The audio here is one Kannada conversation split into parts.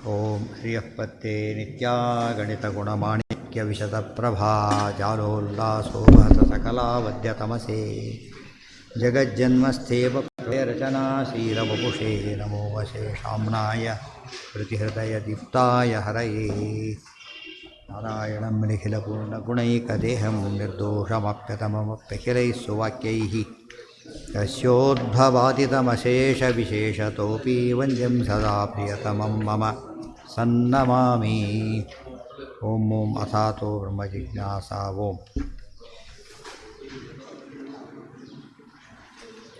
ಓಂ ಶ್ರೀಯಃಪತ್ತೇ ನಿತ್ಯಾ ಗಣಿತಗುಣಮಾಣಿಕ್ಯವಿಶದಪ್ರಭಾ ಜಾಲೋಲ್ಲಾಸೋಭಸ ಸಕಲಾವದ್ಯತಮಸೇ ಜಗಜ್ಜನ್ಮಸ್ಥೇವ ಪ್ರಳಯರಚನಾಶೀಲವಪುಷೇ ನಮೋ ವಶೇಷಾಮ್ನಾಯ ಪ್ರತಿಹೃದಯದೀಪ್ತಾಯ ಹರಯೇ ನಾರಾಯಣಂ ನಿಖಿಲಪೂರ್ಣಗುಣೈಕದೇಹಂ ನಿರ್ದೋಷಮಪ್ಯತಮಮಪ್ಯಖಿಲೈಃ ಸುವಾಕ್ಯೈಃ ಯಸ್ಯೋದ್ಭವಾದಿತಮಶೇಷವಿಶೇಷತೋಪಿ ವಂದ್ಯಂ ಸದಾ ಪ್ರಿಯತಮಂ ಮಮ ಸನ್ನಮಾಮಿ. ಓಂ ಓಂ ಅಥಾತೋ ಬ್ರಹ್ಮಜಿಜ್ಞಾಸಾ ಓಂ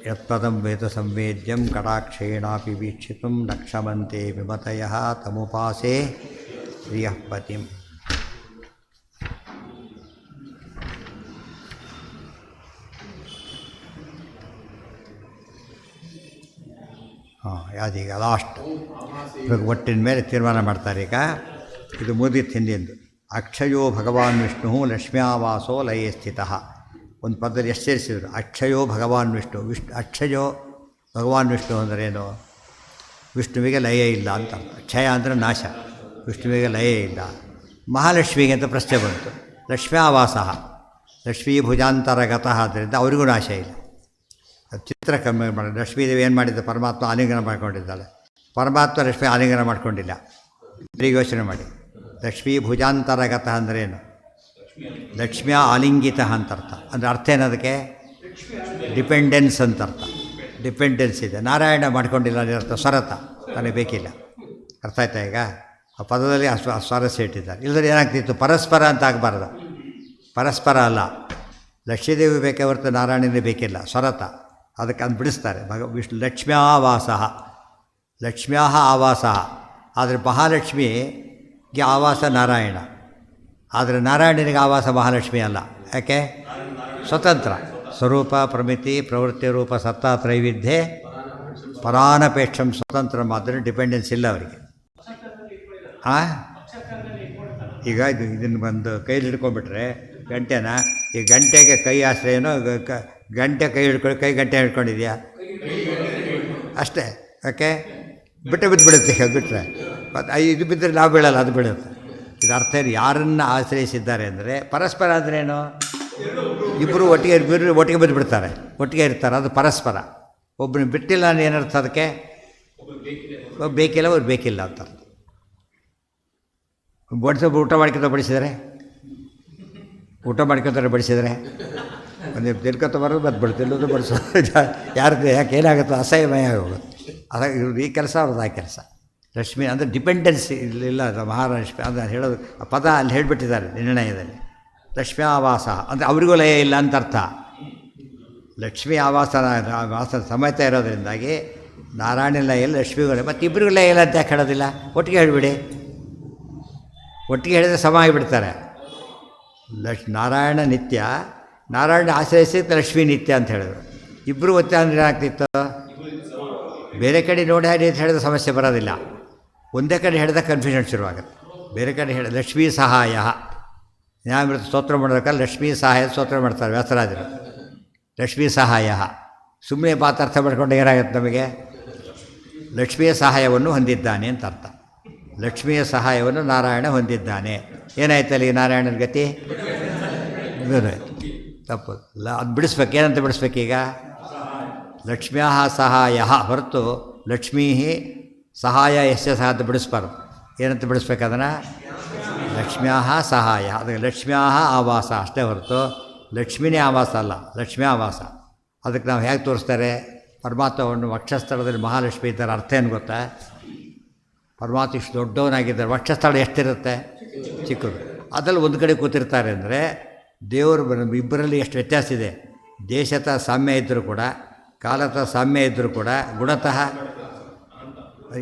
ಯತ್ಪದಂ ವೇದ ಸಂವೇದ್ಯಂ ಕಟಾಕ್ಷೇಣಾಪಿ ವೀಕ್ಷಿತುಂ ನಕ್ಷಮಂತೆ ವಿಮತಯಃ ತಮುಪಾಸೇ ಶ್ರಿಯಃಪತಿಂ. ಯಾವ್ದೀಗ ಲಾಸ್ಟ್ ಒಟ್ಟಿನ ಮೇಲೆ ತೀರ್ಮಾನ ಮಾಡ್ತಾರೆ. ಈಗ ಇದು ಮುಗಿದಿತ್ತು ಹಿಂದಿಂದು. ಅಕ್ಷಯೋ ಭಗವಾನ್ ವಿಷ್ಣು ಲಕ್ಷ್ಮ್ಯಾವಾಸೋ ಲಯೇ ಸ್ಥಿತಃ. ಒಂದು ಪದದಲ್ಲಿ ಎಷ್ಟು ಸೇರಿಸಿದ್ರು? ಅಕ್ಷಯೋ ಭಗವಾನ್ ವಿಷ್ಣು. ಅಕ್ಷಯೋ ಭಗವಾನ್ ವಿಷ್ಣು ಅಂದ್ರೇನು? ವಿಷ್ಣುವಿಗೆ ಲಯ ಇಲ್ಲ ಅಂತ ಅರ್ಥ. ಕ್ಷಯ ಅಂದರೆ ನಾಶ, ವಿಷ್ಣುವಿಗೆ ಲಯ ಇಲ್ಲ. ಮಹಾಲಕ್ಷ್ಮಿಗೆ ಅಂತ ಪ್ರಶ್ನೆ ಬಂತು. ಲಕ್ಷ್ಮ್ಯಾವಾಸ, ಲಕ್ಷ್ಮೀ ಭುಜಾಂತರಗತಃ ಆದ್ದರಿಂದ ಅವರಿಗೂ ನಾಶ ಇಲ್ಲ. ಚಿತ್ರ ಕಮ್ಮಿ ಮಾಡಿ ಲಕ್ಷ್ಮೀದೇವಿ ಏನು ಮಾಡಿದ್ದ? ಪರಮಾತ್ಮ ಆಲಿಂಗನ ಮಾಡ್ಕೊಂಡಿದ್ದಾಳೆ. ಪರಮಾತ್ಮ ಲಕ್ಷ್ಮಿ ಆಲಿಂಗನ ಮಾಡ್ಕೊಂಡಿಲ್ಲ. ಈಗ ಯೋಚನೆ ಮಾಡಿ. ಲಕ್ಷ್ಮೀ ಭುಜಾಂತರಗತಃ ಅಂದ್ರೇನು? ಲಕ್ಷ್ಮಿಯ ಆಲಿಂಗಿತ ಅಂತ ಅರ್ಥ. ಅಂದರೆ ಅರ್ಥ ಏನದಕ್ಕೆ? ಡಿಪೆಂಡೆನ್ಸ್ ಅಂತ ಅರ್ಥ. ಡಿಪೆಂಡೆನ್ಸ್ ಇದೆ. ನಾರಾಯಣ ಮಾಡ್ಕೊಂಡಿಲ್ಲ ಅಂದರೆ ಅರ್ಥ ಸ್ವರತ, ನನಗೆ ಬೇಕಿಲ್ಲ. ಅರ್ಥ ಆಯ್ತಾ? ಈಗ ಆ ಪದದಲ್ಲಿ ಸ್ವಾರಸ್ಯ ಇಟ್ಟಿದ್ದಾರೆ. ಇಲ್ಲದ್ರೆ ಏನಾಗ್ತಿತ್ತು? ಪರಸ್ಪರ ಅಂತ ಆಗಬಾರ್ದು. ಪರಸ್ಪರ ಅಲ್ಲ, ಲಕ್ಷ್ಮೀದೇವಿ ಬೇಕೇ ಹೊರತು ನಾರಾಯಣನೇ ಬೇಕಿಲ್ಲ, ಸ್ವರತ. ಅದಕ್ಕೆ ಅದು ಬಿಡಿಸ್ತಾರೆ. ವಿಷ್ಣು ಲಕ್ಷ್ಮ್ಯಾವಾಸ, ಲಕ್ಷ್ಮ್ಯಾ ಆವಾಸ. ಆದರೆ ಮಹಾಲಕ್ಷ್ಮಿಗೆ ಆವಾಸ ನಾರಾಯಣ. ಆದರೆ ನಾರಾಯಣನಿಗೆ ಆವಾಸ ಮಹಾಲಕ್ಷ್ಮಿ ಅಲ್ಲ. ಯಾಕೆ? ಸ್ವತಂತ್ರ ಸ್ವರೂಪ ಪ್ರಮಿತಿ ಪ್ರವೃತ್ತಿ ರೂಪ ಸತ್ತಾ ತ್ರೈವಿಧ್ಯೆ ಪರಾನಪೇಕ್ಷಂ ಸ್ವತಂತ್ರ. ಮಾತ್ರ ಡಿಪೆಂಡೆನ್ಸ್ ಇಲ್ಲ ಅವರಿಗೆ. ಈಗ ಇದನ್ನು ಬಂದು ಕೈಲಿ ಹಿಡ್ಕೊಂಡ್ಬಿಟ್ರೆ ಗಂಟೆನ, ಈ ಗಂಟೆಗೆ ಕೈ ಆಶ್ರಯನೋ, ಗಂಟೆ ಕೈ ಹಿಡ್ಕೊಂಡು ಕೈ ಗಂಟೆ ಹಿಡ್ಕೊಂಡಿದ್ಯಾ ಅಷ್ಟೇ. ಯಾಕೆ? ಬಿಡುತ್ತೆ. ಬಿಟ್ಟರೆ ಇದು ಬಿದ್ದರೆ ನಾವು ಬೀಳಲ್ಲ, ಅದು ಬೀಳುತ್ತೆ. ಇದು ಅರ್ಥ ಏನು? ಯಾರನ್ನು ಆಶ್ರಯಿಸಿದ್ದಾರೆ ಅಂದರೆ ಪರಸ್ಪರ ಅಂದ್ರೇನು? ಇಬ್ಬರು ಒಟ್ಟಿಗೆ ಬಿದ್ದು ಬಿಡ್ತಾರೆ, ಒಟ್ಟಿಗೆ ಇರ್ತಾರೆ. ಅದು ಪರಸ್ಪರ. ಒಬ್ಬರು ಬಿಟ್ಟಿಲ್ಲ ಅಂದ್ರೆ ಏನರ್ಥ? ಅದಕ್ಕೆ ಬೇಕಿಲ್ಲ, ಅವ್ರು ಬೇಕಿಲ್ಲ ಅಂತ. ಊಟ ಮಾಡ್ಕೊತ ಬಡಿಸಿದರೆ ಒಂದು ತಿಳ್ಕೊತ ಬರೋದು ಮತ್ತು ತಿನ್ನೋದು ಬಡಿಸೋದು ಯಾರ್ದು? ಯಾಕೆ ಏನಾಗುತ್ತೋ ಅಸಹ್ಯಮಯ ಹೋಗೋದು. ಅದಾಗ ಈ ಕೆಲಸ ಅವ್ರದ್ದು ಆ ಕೆಲಸ. ಲಕ್ಷ್ಮಿ ಅಂದರೆ ಡಿಪೆಂಡೆನ್ಸ್ ಇರಲಿಲ್ಲ. ಅದು ಮಹಾಲಕ್ಷ್ಮಿ ಅಂತ ಹೇಳೋದು ಆ ಪದ ಅಲ್ಲಿ ಹೇಳಿಬಿಟ್ಟಿದ್ದಾರೆ ನಿರ್ಣಯದಲ್ಲಿ. ಲಕ್ಷ್ಮೀ ಆವಾಸ ಅಂದರೆ ಅವರಿಗೂ ಲಯ ಇಲ್ಲ ಅಂತ ಅರ್ಥ. ಲಕ್ಷ್ಮೀ ಆವಾಸ ಸಮೇತ ಇರೋದ್ರಿಂದಾಗಿ ನಾರಾಯಣ ಲಯ ಇಲ್ಲ, ಲಕ್ಷ್ಮಿಗೂ ಲಯ. ಮತ್ತು ಇಬ್ಬರಿಗೂ ಲಯ ಇಲ್ಲ ಅಂತ ಯಾಕೆ ಹೇಳೋದಿಲ್ಲ? ಒಟ್ಟಿಗೆ ಹೇಳಿಬಿಡಿ. ಒಟ್ಟಿಗೆ ಹೇಳಿದರೆ ಸಮ ಆಗಿಬಿಡ್ತಾರೆ. ನಾರಾಯಣ ನಿತ್ಯ, ನಾರಾಯಣ ಆಶ್ರಯಿಸಿ ಲಕ್ಷ್ಮೀ ನಿತ್ಯ ಅಂತ ಹೇಳಿದ್ರು. ಇಬ್ಬರು ಒತ್ತೆ ಅಂದರೆ ಏನಾಗ್ತಿತ್ತು? ಬೇರೆ ಕಡೆ ನೋಡಿ ಅಂತ ಹೇಳಿದ ಸಮಸ್ಯೆ ಬರೋದಿಲ್ಲ. ಒಂದೇ ಕಡೆ ಹೇಳಿದಾಗ ಕನ್ಫ್ಯೂಷನ್ ಶುರುವಾಗುತ್ತೆ. ಬೇರೆ ಕಡೆ ಹೇಳಿ ಲಕ್ಷ್ಮೀ ಸಹಾಯ ನ್ಯಾಯಮೃತ ಸ್ತೋತ್ರ ಮಾಡೋದಕ್ಕಲ್ಲ ಲಕ್ಷ್ಮೀ ಸಹಾಯ ಸ್ತೋತ್ರ ಮಾಡ್ತಾರೆ ವ್ಯಾಸರಾಜರು. ಲಕ್ಷ್ಮೀ ಸಹಾಯ ಸುಮ್ಮನೆ ಪಾತಾರ್ಥ ಮಾಡ್ಕೊಂಡು ಏನಾಗುತ್ತೆ ನಮಗೆ? ಲಕ್ಷ್ಮಿಯ ಸಹಾಯವನ್ನು ಹೊಂದಿದ್ದಾನೆ ಅಂತ ಅರ್ಥ. ಲಕ್ಷ್ಮಿಯ ಸಹಾಯವನ್ನು ನಾರಾಯಣ ಹೊಂದಿದ್ದಾನೆ. ಏನಾಯ್ತು ಅಲ್ಲಿ? ನಾರಾಯಣನ ಗತಿ ತಪ್ಪು. ಅದು ಬಿಡಿಸ್ಬೇಕು. ಏನಂತ ಬಿಡಿಸ್ಬೇಕೀಗ? ಲಕ್ಷ್ಮ್ಯಾ ಸಹಾಯ ಹೊರತು ಲಕ್ಷ್ಮೀ ಸಹಾಯ ಯಸ್ಯ ಸಹ ಅಂತ ಬಿಡಿಸ್ಬಾರ್ದು. ಏನಂತ ಬಿಡಿಸ್ಬೇಕು ಅದನ್ನು? ಲಕ್ಷ್ಮ್ಯಾ ಸಹಾಯ. ಅದಕ್ಕೆ ಲಕ್ಷ್ಮ್ಯಾ ಆವಾಸ ಅಷ್ಟೇ ಹೊರತು ಲಕ್ಷ್ಮಿನೇ ಆವಾಸ ಅಲ್ಲ, ಲಕ್ಷ್ಮ್ಯಾ ಆವಾಸ. ಅದಕ್ಕೆ ನಾವು ಹೇಗೆ ತೋರಿಸ್ತಾರೆ? ಪರಮಾತ್ಮವನ್ನು ವಕ್ಷಸ್ಥಳದಲ್ಲಿ ಮಹಾಲಕ್ಷ್ಮಿ ಇದ್ದಾರೆ. ಅರ್ಥ ಏನು ಗೊತ್ತಾ? ಪರಮಾತ್ಮ ಇಷ್ಟು ದೊಡ್ಡವನಾಗಿದ್ದಾರೆ. ವಕ್ಷಸ್ಥಳ ಎಷ್ಟಿರುತ್ತೆ? ಚಿಕ್ಕದು. ಅದರಲ್ಲಿ ಒಂದು ಕಡೆ ಕೂತಿರ್ತಾರೆ ಅಂದರೆ ದೇವರು ಇಬ್ಬರಲ್ಲಿ ಎಷ್ಟು ವ್ಯತ್ಯಾಸ ಇದೆ. ದೇಶತಃ ಸಾಮ್ಯ ಇದ್ದರೂ ಕೂಡ, ಕಾಲತಃ ಸಾಮ್ಯ ಇದ್ದರೂ ಕೂಡ, ಗುಣತಃ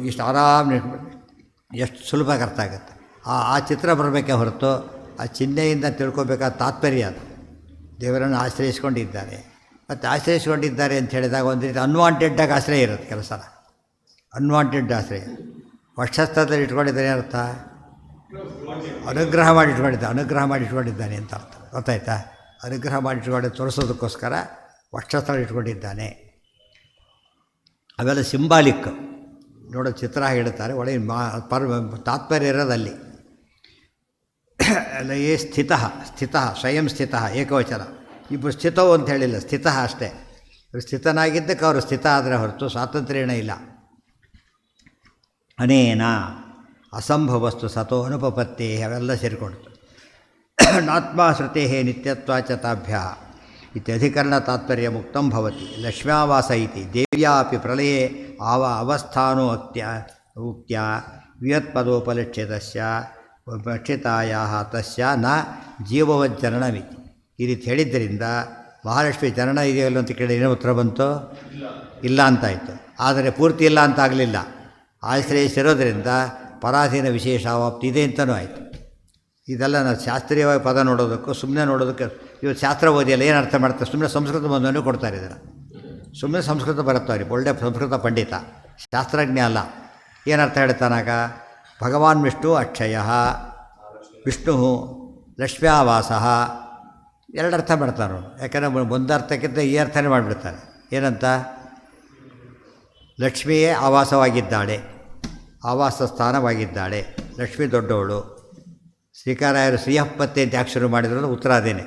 ಇಷ್ಟು ಆರಾಮ ಎಷ್ಟು ಸುಲಭವಾಗಿ ಅರ್ಥ ಆಗುತ್ತೆ. ಆ ಚಿತ್ರ ಬರಬೇಕೇ ಹೊರತು ಆ ಚಿಹ್ನೆಯಿಂದ ತಿಳ್ಕೊಬೇಕಾದ ತಾತ್ಪರ್ಯ ಅದು. ದೇವರನ್ನು ಆಶ್ರಯಿಸ್ಕೊಂಡಿದ್ದಾರೆ. ಮತ್ತು ಆಶ್ರಯಿಸ್ಕೊಂಡಿದ್ದಾರೆ ಅಂತ ಹೇಳಿದಾಗ ಒಂದು ರೀತಿ ಅನ್ವಾಂಟೆಡ್ಡಾಗಿ ಆಶ್ರಯ ಇರುತ್ತೆ ಕೆಲಸ. ಅನ್ವಾಂಟೆಡ್ ಆಶ್ರಯ. ವಕ್ಷಸ್ಥಳದಲ್ಲಿ ಇಟ್ಕೊಂಡಿದ್ದಾರೆ ಅರ್ಥ? ಅನುಗ್ರಹ ಮಾಡಿ ಇಟ್ಕೊಂಡಿದ್ದಾನೆ ಅಂತ ಅರ್ಥ. ಗೊತ್ತಾಯ್ತಾ? ಅನುಗ್ರಹ ಮಾಡಿ ಇಟ್ಕೊಂಡು ತೋರಿಸೋದಕ್ಕೋಸ್ಕರ ವಕ್ಷಸ್ಥಳ ಇಟ್ಕೊಂಡಿದ್ದಾನೆ. ಅವೆಲ್ಲ ಸಿಂಬಾಲಿಕ್. ನೋಡೋ ಚಿತ್ರ ಹೇಳ್ತಾರೆ, ಒಳಗೆ ತಾತ್ಪರ್ಯ ಇರೋದಲ್ಲಿ ಲಯೇ ಸ್ಥಿತ ಸ್ಥಿತ ಸ್ವಯಂ ಸ್ಥಿತ ಏಕವಚನ. ಇಬ್ಬರು ಸ್ಥಿತವು ಅಂತ ಹೇಳಿಲ್ಲ, ಸ್ಥಿತ ಅಷ್ಟೇ. ಸ್ಥಿತನಾಗಿದ್ದಕ್ಕೆ ಅವರು ಸ್ಥಿತ ಆದರೆ ಹೊರತು ಸ್ವಾತಂತ್ರ್ಯನೇ ಇಲ್ಲ. ಅನೇನ ಅಸಂಭವಸ್ತು ಸತೋ ಅನುಪಪತ್ತೇ ಅವೆಲ್ಲ ಸೇರಿಕೊಡ್ತು. ನಾತ್ಮ ಶ್ರುತೆ ನಿತ್ಯತ್ವಾಚತಾಭ್ಯ ಇತ್ಯಧಿಕರಣ ತಾತ್ಪರ್ಯ ಮುಕ್ತಂ ಭವತಿ. ಲಕ್ಷ್ಮ್ಯಾವಾಸ ಇತಿ ದೇವ್ಯಾಪಿ ಪ್ರಳಯೇ ಅವಸ್ಥಾನೋ ಉಕ್ತ್ಯ ವಿಯತ್ಪದೋಪಲಕ್ಷಿತಸ್ಯ ಭಕ್ಷಿತಾಯಾಹ ತಸ್ಯ ನ ಜೀವವಜ್ಜನನಮಿತಿ. ಈ ರೀತಿ ಹೇಳಿದ್ದರಿಂದ ಮಹಾಲಕ್ಷ್ಮಿ ಜನನ ಇದೆಯಲ್ಲ ಅಂತ ಕೇಳಿ ಏನೋ ಉತ್ತರ ಬಂತು? ಇಲ್ಲ ಅಂತಾಯಿತು. ಆದರೆ ಪೂರ್ತಿ ಇಲ್ಲ ಅಂತ ಆಗಲಿಲ್ಲ. ಆಶ್ರಯಿಸಿರೋದ್ರಿಂದ ಪರಾಧೀನ ವಿಶೇಷ ಆವಾಪ್ತಿ ಇದೆ ಅಂತಲೂ ಆಯಿತು. ಇದೆಲ್ಲ ನಾವು ಶಾಸ್ತ್ರೀಯವಾಗಿ ಪದ ನೋಡೋದಕ್ಕೂ ಸುಮ್ಮನೆ ನೋಡೋದಕ್ಕೆ, ಇವತ್ತು ಶಾಸ್ತ್ರ ಓದಿಯಲ್ಲ ಏನು ಅರ್ಥ ಮಾಡ್ತಾರೆ? ಸುಮ್ಮನೆ ಸಂಸ್ಕೃತ ಬಂಧವನ್ನು ಕೊಡ್ತಾರೆ. ಇದನ್ನು ಸುಮ್ಮನೆ ಸಂಸ್ಕೃತ ಬರುತ್ತವ್ರಿ, ಒಳ್ಳೆಯ ಸಂಸ್ಕೃತ ಪಂಡಿತ, ಶಾಸ್ತ್ರಜ್ಞ ಅಲ್ಲ. ಏನರ್ಥ ಹೇಳ್ತಾನಾಗ? ಭಗವಾನ್ ವಿಷ್ಣು ಅಕ್ಷಯ, ವಿಷ್ಣು ಲಕ್ಷ್ಮ್ಯಾವಾಸ, ಎರಡರ್ಥ ಮಾಡ್ತಾರೆ ಅವರು. ಯಾಕಂದರೆ ಒಂದು ಅರ್ಥಕ್ಕಿಂತ ಈ ಅರ್ಥನೇ ಮಾಡಿಬಿಡ್ತಾರೆ. ಏನಂತ? ಲಕ್ಷ್ಮಿಯೇ ಆವಾಸವಾಗಿದ್ದಾಳೆ, ಆವಾಸ ಸ್ಥಾನವಾಗಿದ್ದಾಳೆ. ಲಕ್ಷ್ಮಿ ದೊಡ್ಡವಳು. ಶ್ರೀಕಾರಾಯರು ಶ್ರೀಹಪ್ಪತ್ತೆ ಅಂತ ಯಾಕೆ ಶುರು ಮಾಡಿದ್ರು? ಉತ್ತರ ಅದೇನೆ.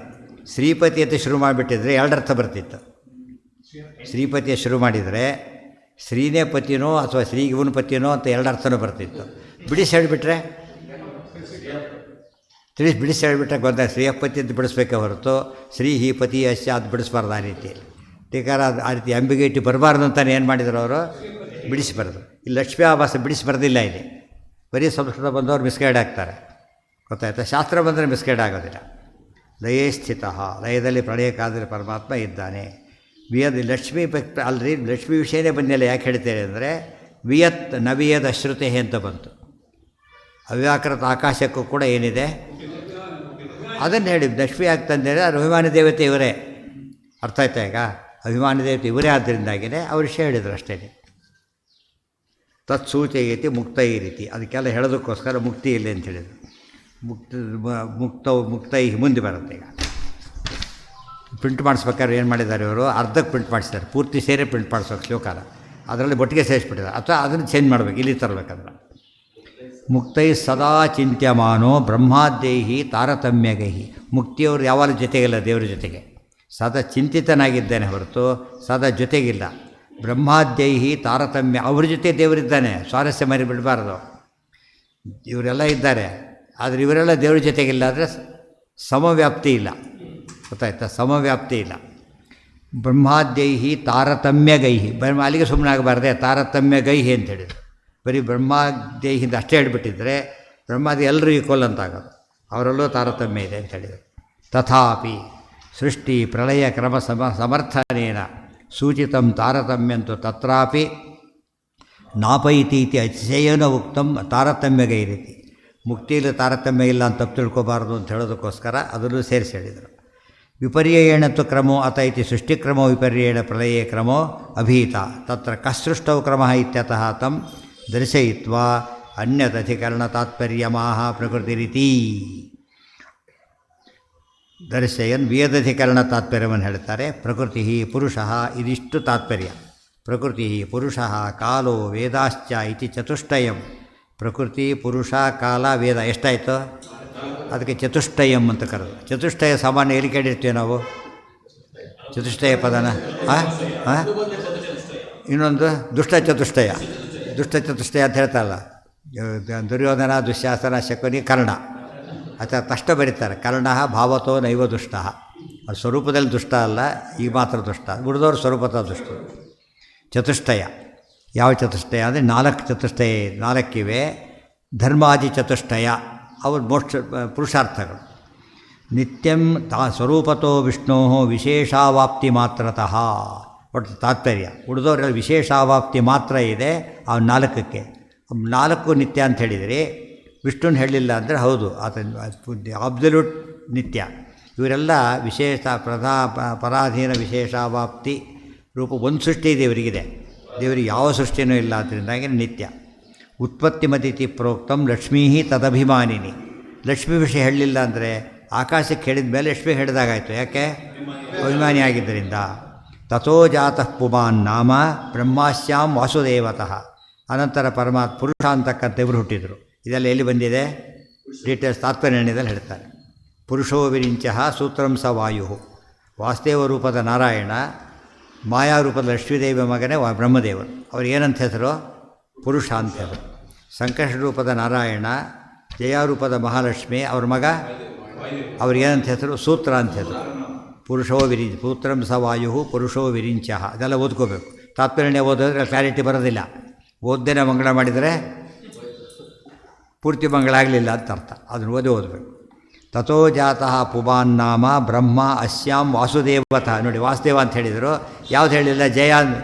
ಶ್ರೀಪತಿ ಅಂತ ಶುರು ಮಾಡಿಬಿಟ್ಟಿದ್ರೆ ಎರಡರ್ಥ ಬರ್ತಿತ್ತು. ಶ್ರೀಪತಿಯ ಶುರು ಮಾಡಿದರೆ ಶ್ರೀನೇ ಪತಿನೋ ಅಥವಾ ಶ್ರೀ ಇವನ ಪತಿನೋ ಅಂತ ಎರಡರ್ಥನೂ ಬರ್ತಿತ್ತು. ಬಿಡಿಸಿ ಹೇಳಿಬಿಟ್ರೆ ಬಿಡಿಸಿ ಹೇಳಿಬಿಟ್ರೆ ಗೊತ್ತ ಶ್ರೀಯಪತಿ ಅಂತ ಬಿಡಿಸ್ಬೇಕೆ ಹೊರತು ಶ್ರೀ ಹಿ ಪತಿ ಅಶ್ಯ ಅದು ಬಿಡಿಸ್ಬಾರ್ದು. ಆ ರೀತಿ ಟೀಕಾರ ಆ ರೀತಿ ಅಂಬಿಗೇಟಿ ಬರಬಾರ್ದು ಅಂತಲೇ ಏನು ಮಾಡಿದ್ರು ಅವರು? ಬಿಡಿಸಿ ಬರೆದು. ಇಲ್ಲಿ ಲಕ್ಷ್ಮೀ ಆವಾಸ ಬಿಡಿಸಿ ಬರೆದಿಲ್ಲ. ಇಲ್ಲಿ ಬರೀ ಸಂಸ್ಕೃತ ಬಂದವರು ಮಿಸ್ಗೈಡ್ ಆಗ್ತಾರೆ, ಗೊತ್ತಾಯ್ತಾ? ಶಾಸ್ತ್ರ ಬಂದರೆ ಮಿಸ್ಗೈಡ್ ಆಗೋದಿಲ್ಲ. ಲಯೇ ಸ್ಥಿತ, ಲಯದಲ್ಲಿ ಪ್ರಳಯ ಕಾಲದಲ್ಲಿ ಪರಮಾತ್ಮ ಇದ್ದಾನೆ. ವಿಯದ್ ಲಕ್ಷ್ಮೀ ಅಲ್ರಿ, ಲಕ್ಷ್ಮೀ ವಿಷಯನೇ ಬಂದಿಲ್ಲ. ಯಾಕೆ ಹೇಳ್ತೇನೆ ಅಂದರೆ ವಿಯತ್ ನವಿಯದ ಅಶ್ರುತೆ ಅಂತ ಬಂತು. ಅವ್ಯಾಕೃತ ಆಕಾಶಕ್ಕೂ ಕೂಡ ಏನಿದೆ ಅದನ್ನು ಹೇಳಿ ಲಕ್ಷ್ಮಿ ಆಗ್ತಂದರೆ ಅದು ಅಭಿಮಾನಿ ದೇವತೆ ಇವರೇ. ಅರ್ಥ ಆಯ್ತಾ? ಈಗ ಅಭಿಮಾನಿ ದೇವತೆ ಇವರೇ ಆದ್ದರಿಂದಾಗಿಯೇ ಅವ್ರ ವಿಷಯ ಹೇಳಿದರು ಅಷ್ಟೇ. ತತ್ಸೂಚಯತಿ ಮುಕ್ತ ಈ ರೀತಿ ಅದಕ್ಕೆಲ್ಲ ಹೇಳೋದಕ್ಕೋಸ್ಕರ ಮುಕ್ತಿ ಇಲ್ಲ ಅಂತ ಹೇಳಿದರು. ಮುಕ್ತೈ ಮುಂದೆ ಬರುತ್ತೆ. ಈಗ ಪ್ರಿಂಟ್ ಮಾಡಿಸ್ಬೇಕಾದ್ರೆ ಏನು ಮಾಡಿದ್ದಾರೆ ಇವರು? ಅರ್ಧಕ್ಕೆ ಪ್ರಿಂಟ್ ಮಾಡಿಸಿದ್ದಾರೆ, ಪೂರ್ತಿ ಸೇರಿ ಪ್ರಿಂಟ್ ಮಾಡಿಸ್ಬೇಕು ಶ್ಲೋಕಾಲ. ಅದರಲ್ಲಿ ಬೊಟ್ಟಿಗೆ ಸೇರಿಸ್ಬಿಟ್ಟಿದ್ದಾರೆ. ಅಥವಾ ಅದನ್ನು ಚೇಂಜ್ ಮಾಡಬೇಕು, ಇಲ್ಲಿ ತರಬೇಕಂದ್ರೆ. ಮುಕ್ತೈ ಸದಾ ಚಿಂತ್ಯಮಾನೋ ಬ್ರಹ್ಮಾದ್ಯೈಹಿ ತಾರತಮ್ಯಗೈಹಿ. ಮುಕ್ತಿಯವರು ಯಾವಾಗ ಜೊತೆಗಿಲ್ಲ, ದೇವರ ಜೊತೆಗೆ ಸದಾ ಚಿಂತಿತನಾಗಿದ್ದಾನೆ ಹೊರತು ಸದಾ ಜೊತೆಗಿಲ್ಲ. ಬ್ರಹ್ಮಾದ್ಯೈಹಿ ತಾರತಮ್ಯ, ಅವ್ರ ಜೊತೆ ದೇವರಿದ್ದಾನೆ, ಸ್ವಾರಸ್ಯ ಮರಿ ಬಿಡಬಾರ್ದು. ಇವರೆಲ್ಲ ಇದ್ದಾರೆ, ಆದರೆ ಇವರೆಲ್ಲ ದೇವ್ರ ಜೊತೆಗಿಲ್ಲ. ಆದರೆ ಸಮವ್ಯಾಪ್ತಿ ಇಲ್ಲ, ಗೊತ್ತಾಯ್ತಾ? ಸಮವ್ಯಾಪ್ತಿ ಇಲ್ಲ. ಬ್ರಹ್ಮಾದ್ಯೈಹಿ ತಾರತಮ್ಯಗೈಹಿ, ಅಲ್ಲಿಗೆ ಸುಮ್ಮನೆ ಆಗಬಾರ್ದೆ, ತಾರತಮ್ಯಗೈಹಿ ಅಂತ ಹೇಳಿದರು. ಬರೀ ಬ್ರಹ್ಮಾದ್ಯೈಹಿಂದ ಅಷ್ಟೇ ಹೇಳಿಬಿಟ್ಟಿದ್ರೆ ಬ್ರಹ್ಮಾದಿ ಎಲ್ಲರೂ ಈಕ್ವಲ್ ಅಂತಾಗೋದು. ಅವರಲ್ಲೂ ತಾರತಮ್ಯ ಇದೆ ಅಂತ ಹೇಳಿದರು. ತಥಾಪಿ ಸೃಷ್ಟಿ ಪ್ರಳಯ ಕ್ರಮ ಸಮರ್ಥನೇನ ಸೂಚಿತಂ ತಾರತಮ್ಯಂತು ತತ್ರಾಪಿ ನಾಪೈತೀತಿ ಅತಿಶಯನ ಉಕ್ತಂ ತಾರತಮ್ಯಗೈ ರೀತಿ. ಮುಕ್ತಿಯಲ್ಲಿ ತಾರತಮ್ಯ ಇಲ್ಲ ಅಂತ ತಪ್ಪು ತಿಳ್ಕೊಬಾರ್ದು ಅಂತ ಹೇಳೋದಕ್ಕೋಸ್ಕರ ಅದನ್ನು ಸೇರಿಸಿ ಹೇಳಿದರು. ವಿಪರ್ಯಯೇಣತ್ತು ಕ್ರಮೋ ಅತ ಇತಿ ಸೃಷ್ಟಿಕ್ರಮೋ ವಿಪರ್ಯೇಣ ಪ್ರಳಯೇ ಕ್ರಮೋ ಅಭೀತ ತತ್ರ ಕಸೃಷ್ಟೌ ಕ್ರಮ ಇತ್ಯತಃ ತಂ ದರ್ಶಯಿತ್ವಾ ಅನ್ಯದಧಿಕರಣ ತಾತ್ಪರ್ಯಮಾಹ ಪ್ರಕೃತಿರಿತಿ ದರ್ಶಯನ್ ವೇದಧಿಕರಣ ತಾತ್ಪರ್ಯವನ್ನು ಹೇಳ್ತಾರೆ. ಪ್ರಕೃತಿ ಪುರುಷ ಇದಿಷ್ಟು ತಾತ್ಪರ್ಯ. ಪ್ರಕೃತಿ ಪುರುಷ ಕಾಲೋ ವೇದಾಶ್ಚ ಇತಿ ಚತುಷ್ಟಯಂ. ಪ್ರಕೃತಿ ಪುರುಷ ಕಾಲ ವೇದ ಎಷ್ಟಾಯಿತು? ಅದಕ್ಕೆ ಚತುಷ್ಟಯಂ ಅಂತ ಕರೆದು. ಚತುಷ್ಟಯ ಸಾಮಾನ್ಯ ಎಲ್ಲಿ ಕೇಳಿರ್ತೀವಿ ನಾವು? ಚತುಷ್ಟಯ ಪದನ ಇನ್ನೊಂದು ದುಷ್ಟ ಚತುಷ್ಟಯ. ದುಷ್ಟ ಚತುಷ್ಟಯ ಅಂತ ಹೇಳ್ತಾರಲ್ಲ, ದುರ್ಯೋಧನ ದುಶ್ಯಾಸನ ಶಕುನಿ ಕರ್ಣ. ಅಥವಾ ತಷ್ಟ ಬರೀತಾರೆ, ಕರ್ಣ ಭಾವತೋ ನೈವ ದುಷ್ಟ. ಅದು ಸ್ವರೂಪದಲ್ಲಿ ದುಷ್ಟ ಅಲ್ಲ, ಈಗ ಮಾತ್ರ ದುಷ್ಟ. ಉಳಿದವರು ಸ್ವರೂಪದ ದುಷ್ಟ. ಚತುಷ್ಟಯ ಯಾವ ಚತುಷ್ಟಯ ಅಂದರೆ 4 ಚತುಷ್ಟಯ, 4 ಇವೆ. ಧರ್ಮಾದಿ ಚತುಷ್ಟಯ ಅವು ಮೋಕ್ಷ ಪುರುಷಾರ್ಥಗಳು. ನಿತ್ಯಂ ಸ್ವರೂಪತೋ ವಿಷ್ಣೋ ವಿಶೇಷಾವಾಪ್ತಿ ಮಾತ್ರತಃ. ಒಟ್ಟು ತಾತ್ಪರ್ಯ ಉಳಿದವರೆಲ್ಲ ವಿಶೇಷಾವಾಪ್ತಿ ಮಾತ್ರ ಇದೆ ಆ 4ಕ್ಕೆ. 4 ನಿತ್ಯ ಅಂತ ಹೇಳಿದರೆ ವಿಷ್ಣುನ ಹೇಳಿಲ್ಲ ಅಂದರೆ ಹೌದು, ಆತನ ಅಬ್ಸಲ್ಯೂಟ್ ನಿತ್ಯ. ಇವರೆಲ್ಲ ವಿಶೇಷ ಪರಾಧೀನ ವಿಶೇಷಾವಾಪ್ತಿ ರೂಪ. ಒಂದು ಸೃಷ್ಟಿ ದೇವರಿಗಿದೆ, ದೇವರಿಗೆ ಯಾವ ಸೃಷ್ಟಿಯೂ ಇಲ್ಲ. ಅದರಿಂದಾಗಿ ನಿತ್ಯ. ಉತ್ಪತ್ತಿ ಮತಿಥಿ ಪ್ರೋಕ್ತಂ ಲಕ್ಷ್ಮೀ ತದಭಿಮಾನಿನಿ. ಲಕ್ಷ್ಮೀ ವಿಷಯ ಹೇಳಲಿಲ್ಲ ಅಂದರೆ ಆಕಾಶಕ್ಕೆ ಹೇಳಿದ ಮೇಲೆ ಲಕ್ಷ್ಮಿ ಹೇಳಿದಾಗಾಯಿತು. ಯಾಕೆ? ಅಭಿಮಾನಿ ಆಗಿದ್ದರಿಂದ. ತಥೋ ಜಾತಃ ಪುಮಾನ್ ನಾಮ ಬ್ರಹ್ಮಾಶ್ಯಾಂ ವಾಸುದೇವತಃ. ಅನಂತರ ಪುರುಷ ಅಂತಕ್ಕಂಥ ಇವರು ಹುಟ್ಟಿದರು. ಇದೆಲ್ಲ ಎಲ್ಲಿ ಬಂದಿದೆ? ಡೀಟೇಲ್ಸ್ ತಾತ್ಪರ್ಯದಲ್ಲಿ ಹೇಳ್ತಾರೆ. ಪುರುಷೋ ವಿರಿಂಚ ಸೂತ್ರಂ ಸ ವಾಯು. ವಾಸುದೇವ ರೂಪದ ನಾರಾಯಣ, ಮಾಯಾರೂಪದ ಲಕ್ಷ್ಮೀದೇವಿಯ ಮಗನೇ ಬ್ರಹ್ಮದೇವರು. ಅವ್ರಿಗೇನಂತ ಹೆಸರು? ಪುರುಷ ಅಂತ ಹೆಸರು. ಸಂಕಷ್ಟ ರೂಪದ ನಾರಾಯಣ, ಜಯಾರೂಪದ ಮಹಾಲಕ್ಷ್ಮಿ, ಅವ್ರ ಮಗ ಅವ್ರಿಗೇನಂತ ಹೆಸರು? ಸೂತ್ರ ಅಂತ ಹೆಸರು. ಪುರುಷೋ ಸೂತ್ರಂ ಸ ವಾಯು ಪುರುಷೋ ವಿರಿಂಚ. ಅದೆಲ್ಲ ಓದ್ಕೋಬೇಕು. ತಾತ್ಪರ್ಯ ಓದೋದ್ರೆ ಕ್ಲಾರಿಟಿ ಬರೋದಿಲ್ಲ. ಓದ್ದೇನೆ ಮಂಗಳ ಮಾಡಿದರೆ ಪೂರ್ತಿ ಮಂಗಳ ಆಗಲಿಲ್ಲ ಅಂತ ಅರ್ಥ. ಅದನ್ನು ಓದಬೇಕು. ತಥೋ ಜಾತಃ ಪುಮಾನ್ ನಾಮ ಬ್ರಹ್ಮ ಅಸ್ಯಾಂ ವಾಸುದೇವತಃ. ನೋಡಿ, ವಾಸುದೇವ ಅಂತ ಹೇಳಿದರು. ಯಾವ್ದು ಹೇಳಿಲ್ಲ? ಜಯ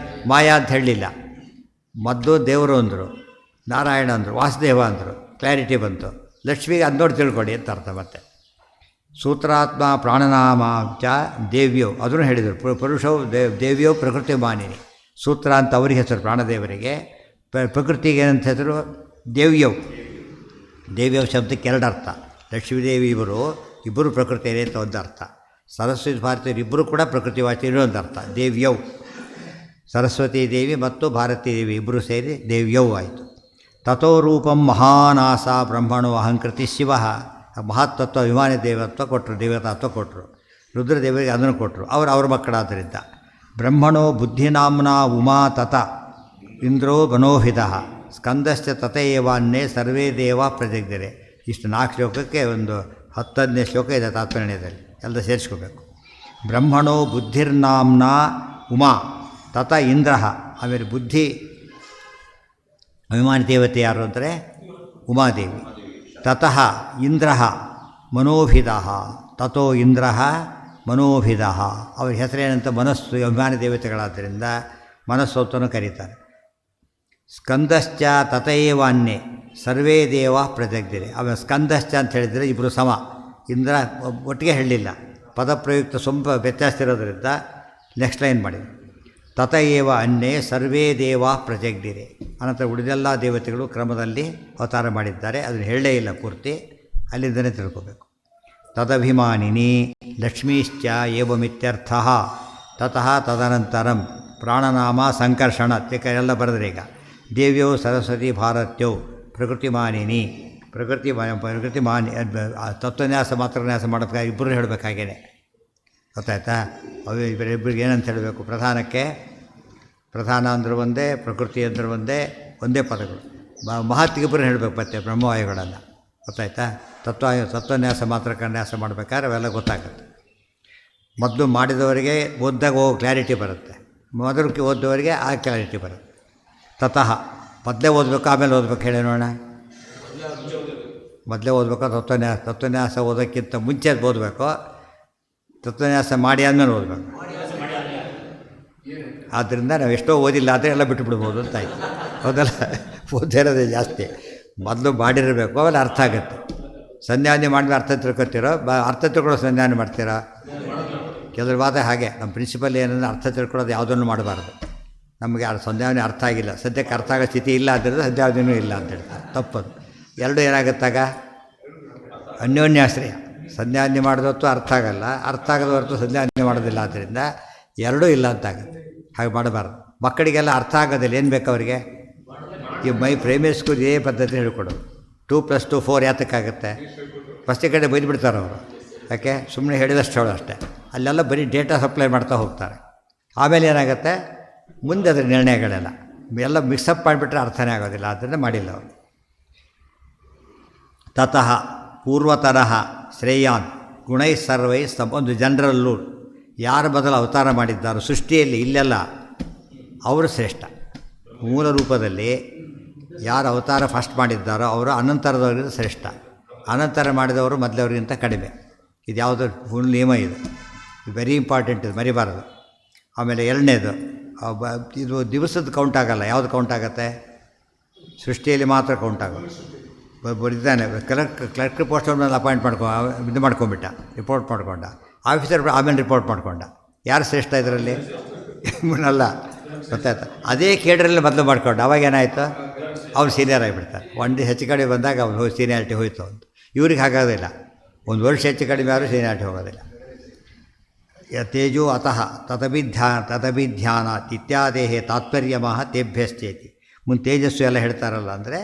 ಮಾಯಾ ಅಂತ ಹೇಳಲಿಲ್ಲ. ಮದ್ದು ದೇವರು ಅಂದರು, ನಾರಾಯಣ ಅಂದರು, ವಾಸುದೇವ ಅಂದರು. ಕ್ಲಾರಿಟಿ ಬಂತು. ಲಕ್ಷ್ಮಿಗೆ ಅದು ನೋಡಿ ತಿಳ್ಕೊಡಿ ಅಂತ ಅರ್ಥ. ಮತ್ತೆ ಸೂತ್ರಾತ್ಮ ಪ್ರಾಣನಾಮ ಚ ದೇವ್ಯೋ, ಅದನ್ನು ಹೇಳಿದರು. ಪುರುಷವು ದೇವ್ಯೋ ಪ್ರಕೃತಿ ಮಾನಿನಿ. ಸೂತ್ರ ಅಂತ ಅವ್ರಿಗೆ ಹೆಸರು ಪ್ರಾಣದೇವರಿಗೆ. ಪ್ರಕೃತಿಗೆ ಏನಂತ ಹೆಸರು? ದೇವ್ಯವ್. ದೇವ್ಯವ್ ಶಬ್ದಕ್ಕೆ ಎರಡು ಅರ್ಥ. ಲಕ್ಷ್ಮೀದೇವಿ ಇಬ್ಬರು ಪ್ರಕೃತಿಯೇ ಅಂತ ಒಂದು ಅರ್ಥ. ಸರಸ್ವತಿ ಭಾರತೀಯರು ಇಬ್ಬರು ಕೂಡ ಪ್ರಕೃತಿ ವಾಚಿ ಇನ್ನೊಂದು ಅರ್ಥ. ದೇವ್ಯವ್, ಸರಸ್ವತೀ ದೇವಿ ಮತ್ತು ಭಾರತೀ ದೇವಿ ಇಬ್ಬರು ಸೇರಿ ದೇವ್ಯವ್ ಆಯಿತು. ತಥೋ ರೂಪಂ ಮಹಾನಾಸ ಬ್ರಹ್ಮಣೋ ಅಹಂಕೃತಿ ಶಿವ. ಮಹತ್ತತ್ವ ಅಭಿಮಾನಿ ದೇವತ್ವ ಕೊಟ್ಟರು, ದೇವತಾತ್ವ ಕೊಟ್ಟರು. ರುದ್ರದೇವರಿಗೆ ಅದನ್ನು ಕೊಟ್ಟರು. ಅವ್ರ ಮಕ್ಕಳಾದ್ದರಿಂದ. ಬ್ರಹ್ಮಣೋ ಬುದ್ಧಿನಾಮ್ನ ಉಮಾ ತತ ಇಂದ್ರೋ ಬನೋಹಿತ ಸ್ಕಂದಶ್ಚ ತಥೇವಾನ್ನೇ ಸರ್ವೇ ದೇವ ಪ್ರಜಗ್ದರೆ. ಇಷ್ಟು 4 ಶ್ಲೋಕಕ್ಕೆ ಒಂದು 10-15 ಶ್ಲೋಕ ಇದೆ ತಾತ್ಪರ್ಯದಲ್ಲಿ. ಎಲ್ಲ ಸೇರಿಸ್ಕೋಬೇಕು. ಬ್ರಹ್ಮಣೋ ಬುದ್ಧಿರ್ನಾಮ್ನ ಉಮಾ ತತ ಇಂದ್ರ. ಆಮೇಲೆ ಬುದ್ಧಿ ಅಭಿಮಾನಿ ದೇವತೆ ಯಾರು ಅಂದರೆ ಉಮಾದೇವಿ. ತತಃ ಇಂದ್ರ ಮನೋಭಿದ. ತಥೋ ಇಂದ್ರ ಮನೋಭಿದ. ಅವ್ರ ಹೆಸರೇನಂತ ಮನಸ್ಸು, ಅಭಿಮಾನಿ ದೇವತೆಗಳಾದ್ದರಿಂದ ಮನಸ್ಸು ಅಂತಲೂ ಕರೀತಾರೆ. ಸ್ಕಂದಶ್ಚ ತಥೈವಾನ್ಯೇ ಸರ್ವೇ ದೇವ ಪ್ರಜಗ್ದಿರೆ. ಆಮೇಲೆ ಸ್ಕಂದಶ್ಚ ಅಂತ ಹೇಳಿದರೆ ಇಬ್ಬರು ಸಮ. ಇಂದ್ರ ಒಟ್ಟಿಗೆ ಹೇಳಲಿಲ್ಲ, ಪದಪ್ರಯುಕ್ತ ಸ್ವಲ್ಪ ವ್ಯತ್ಯಾಸ ಇರೋದರಿಂದ ನೆಕ್ಸ್ಟ್ ಲೈನ್ ಮಾಡಿ. ತಥೈವ ಅನ್ಯೇ ಸರ್ವೇ ದೇವ ಪ್ರಜಗ್ದಿರೆ. ಅನಂತರ ಉಳಿದೆಲ್ಲ ದೇವತೆಗಳು ಕ್ರಮದಲ್ಲಿ ಅವತಾರ ಮಾಡಿದ್ದಾರೆ. ಅದನ್ನು ಹೇಳಲೇ ಇಲ್ಲ ಪೂರ್ತಿ, ಅಲ್ಲಿಂದಲೇ ತಿಳ್ಕೋಬೇಕು. ತದಭಿಮಾನಿನಿ ಲಕ್ಷ್ಮೀಶ್ಚ ಏವಮಿತ್ಯರ್ಥ. ತತಃ ತದನಂತರಂ ಪ್ರಾಣನಾಮ ಸಂಕರ್ಷಣ ಎಲ್ಲ ಬರೆದ್ರೆ ಈಗ ದೇವ್ಯೋ ಸರಸ್ವತಿ ಭಾರತ್ಯೋ ಪ್ರಕೃತಿ ಮಾನಿನಿ. ಪ್ರಕೃತಿ ಮಾನಿ ತತ್ವನ್ಯಾಸ ಮಾತ್ರನ್ಯಾಸ ಮಾಡಬೇಕಾಗಿ ಇಬ್ಬರು ಹೇಳಬೇಕಾಗೇನೆ. ಗೊತ್ತಾಯ್ತಾ? ಅವು ಇಬ್ಬರಿಗೆ ಏನಂತ ಹೇಳಬೇಕು? ಪ್ರಧಾನಕ್ಕೆ ಪ್ರಧಾನ ಅಂದ್ರೆ ಒಂದೇ, ಪ್ರಕೃತಿ ಅಂದ್ರೆ ಒಂದೇ ಪದಗಳು. ಮಹತ್ತಿಗಿಬ್ಬರು ಹೇಳಬೇಕು ಮತ್ತೆ ಬ್ರಹ್ಮವಾಯುಗಳನ್ನು. ಗೊತ್ತಾಯ್ತಾ? ತತ್ವನ್ಯಾಸ ಮಾತ್ರ ಕನ್ಯಾಸ ಮಾಡಬೇಕಾದ್ರೆ ಅವೆಲ್ಲ ಗೊತ್ತಾಗುತ್ತೆ. ಮೊದಲು ಮಾಡಿದವರಿಗೆ ಓದಿದಾಗ ಕ್ಲಾರಿಟಿ ಬರುತ್ತೆ. ಮೊದಲಕ್ಕೆ ಓದಿದವರಿಗೆ ಆ ಕ್ಲಾರಿಟಿ ಬರುತ್ತೆ. ತತಃ ಮೊದಲೇ ಓದಬೇಕು ಆಮೇಲೆ ಓದಬೇಕು ಹೇಳಿ ನೋಡೋಣ. ಮೊದಲೇ ಓದಬೇಕು. ತತ್ವನ್ಯಾಸ ಓದೋಕ್ಕಿಂತ ಮುಂಚೆ ಓದಬೇಕು. ತತ್ವನ್ಯಾಸ ಮಾಡಿ ಆದಮೇಲೆ ಓದಬೇಕು. ಆದ್ದರಿಂದ ನಾವು ಎಷ್ಟೋ ಓದಿಲ್ಲ ಆದರೆ ಎಲ್ಲ ಬಿಟ್ಟುಬಿಡ್ಬೋದು ಅಂತ ಆಯಿತು. ಹೌದಲ್ಲ? ಓದಿರೋದೇ ಜಾಸ್ತಿ. ಮೊದಲು ಮಾಡಿರಬೇಕು, ಆಮೇಲೆ ಅರ್ಥ ಆಗುತ್ತೆ. ಸಂಧ್ಯಾವಂದನೆ ಮಾಡಿದ್ರೆ ಅರ್ಥ ತಿಳ್ಕೊತೀರೋ, ಅರ್ಥ ತಿಳ್ಕೊಳ್ಳೋ ಸಂಧ್ಯಾವಂದನೆ ಮಾಡ್ತೀರಾ? ಕೆಲವ್ರ ವಾದ ಹಾಗೆ. ನಮ್ಮ ಪ್ರಿನ್ಸಿಪಲ್ ಏನಂದರೆ ಅರ್ಥ ತಿಳ್ಕೊಳ್ಳೋದು ಯಾವುದನ್ನು ಮಾಡಬಾರ್ದು. ನಮಗೆ ಸಂಧ್ಯಾವಂದನೆ ಅರ್ಥ ಆಗಿಲ್ಲ, ಸದ್ಯಕ್ಕೆ ಅರ್ಥ ಆಗೋ ಸ್ಥಿತಿ ಇಲ್ಲ ಆದ್ದರಿಂದ ಸಂಧ್ಯಾವಂದನೆಯೂ ಇಲ್ಲ ಅಂತ ಹೇಳ್ತಾರೆ. ತಪ್ಪದು. ಎರಡು ಏನಾಗುತ್ತಾಗ ಅನ್ಯೋನ್ಯಾಶ್ರಯ. ಸಂಧ್ಯಾವಂದನೆ ಮಾಡಿದವತ್ತು ಅರ್ಥ ಆಗಲ್ಲ, ಅರ್ಥ ಆಗದ ಹೊರತು ಸಂಧ್ಯಾವಂದನೆ ಮಾಡೋದಿಲ್ಲ. ಆದ್ದರಿಂದ ಎರಡೂ ಇಲ್ಲ ಅಂತಾಗುತ್ತೆ. ಹಾಗೆ ಮಾಡಬಾರ್ದು. ಮಕ್ಕಳಿಗೆಲ್ಲ ಅರ್ಥ ಆಗೋದಿಲ್ಲ. ಏನು ಬೇಕು ಅವರಿಗೆ? ಈ ಪ್ರೈಮರಿ ಸ್ಕೂಲ್ ಇದೇ ಪದ್ಧತಿ ಹೇಳ್ಕೊಡೋದು. 2+2 4 ಯಾತಕ್ಕಾಗುತ್ತೆ? ಫಸ್ಟಿಗೆ ಕಡೆ ಬೈದುಬಿಡ್ತಾರೆ ಅವರು. ಯಾಕೆ? ಸುಮ್ಮನೆ ಹೇಳಿದಷ್ಟು ಹೇಳೋ ಅಷ್ಟೇ. ಅಲ್ಲೆಲ್ಲ ಬರೀ ಡೇಟಾ ಸಪ್ಲೈ ಮಾಡ್ತಾ ಹೋಗ್ತಾರೆ. ಆಮೇಲೆ ಏನಾಗುತ್ತೆ? ಮುಂದೆ ಅದರ ನಿರ್ಣಯಗಳೆಲ್ಲ ಎಲ್ಲ ಮಿಕ್ಸಪ್ ಮಾಡಿಬಿಟ್ರೆ ಅರ್ಥನೇ ಆಗೋದಿಲ್ಲ. ಆದ್ದರಿಂದ ಮಾಡಿಲ್ಲ ಅವರು. ತತಃ ಪೂರ್ವತರಃ ಶ್ರೇಯಾನ್ ಗುಣೈ ಸರ್ವೈ ಒಂದು ಜನರಲ್ಲೂ ಯಾರ ಬದಲು ಅವತಾರ ಮಾಡಿದ್ದಾರೋ ಸೃಷ್ಟಿಯಲ್ಲಿ ಇಲ್ಲೆಲ್ಲ ಅವರು ಶ್ರೇಷ್ಠ. ಮೂಲ ರೂಪದಲ್ಲಿ ಯಾರು ಅವತಾರ ಫಸ್ಟ್ ಮಾಡಿದ್ದಾರೋ ಅವರು ಅನಂತರದವರಿಗಿಂತ ಶ್ರೇಷ್ಠ. ಅನಂತರ ಮಾಡಿದವರು ಮೊದಲವರಿಗಿಂತ ಕಡಿಮೆ. ಇದು ಯಾವುದೋ ಫುಲ್ ನಿಯಮ ಇದೆ. ವೆರಿ ಇಂಪಾರ್ಟೆಂಟ್, ಇದು ಮರಿಬಾರದು. ಆಮೇಲೆ ಎರಡನೇದು, ಇದು ದಿವಸದ ಕೌಂಟ್ ಆಗೋಲ್ಲ. ಯಾವುದು ಕೌಂಟ್ ಆಗುತ್ತೆ? ಸೃಷ್ಟಿಯಲ್ಲಿ ಮಾತ್ರ ಕೌಂಟ್ ಆಗೋದು. ಬರಿದ್ದಾನೆ ಕ್ಲರ್ಕ್ ಪೋಸ್ಟ್ ಮೇಲೆ ಅಪಾಯಿಂಟ್ ಇದು ಮಾಡ್ಕೊಂಬಿಟ್ಟ, ರಿಪೋರ್ಟ್ ಮಾಡ್ಕೊಂಡ. ಆಫೀಸರ್ ಆಮೇಲೆ ರಿಪೋರ್ಟ್ ಮಾಡ್ಕೊಂಡ. ಯಾರು ಶ್ರೇಷ್ಠ ಇದರಲ್ಲಿ? ಅಲ್ಲ. ಗೊತ್ತಾಯ್ತು? ಅದೇ ಕೇಡ್ರಲ್ಲಿ ಮೊದಲು ಮಾಡ್ಕೊಂಡು ಅವಾಗೇನಾಯಿತು? ಅವ್ರು ಸೀನಿಯರ್ ಆಗಿಬಿಡ್ತಾರೆ. ಒಂದು ಹೆಚ್ಚು ಕಡಿಮೆ ಬಂದಾಗ ಅವ್ರು ಸೀನಿಯಾರಿಟಿ ಹೋಯಿತು ಅಂತ. ಇವ್ರಿಗೆ ಹಾಗಾಗೋದಿಲ್ಲ. ಒಂದು ವರ್ಷ ಹೆಚ್ಚು ಕಡಿಮೆ ಆದರೂ ಸೀನಿಯಾರಿಟಿ ಹೋಗೋದಿಲ್ಲ. ತೇಜೋ ಅತಃ ತದಭಿಧ್ಯಾನಾತ್ ಇತ್ಯಾದೇಹೇ ತಾತ್ಪರ್ಯಮಃ ತೇಭ್ಯಶ್ಚೇತಿ. ಮುಂದೆ ತೇಜಸ್ಸು ಎಲ್ಲ ಹೇಳ್ತಾರಲ್ಲ ಅಂದರೆ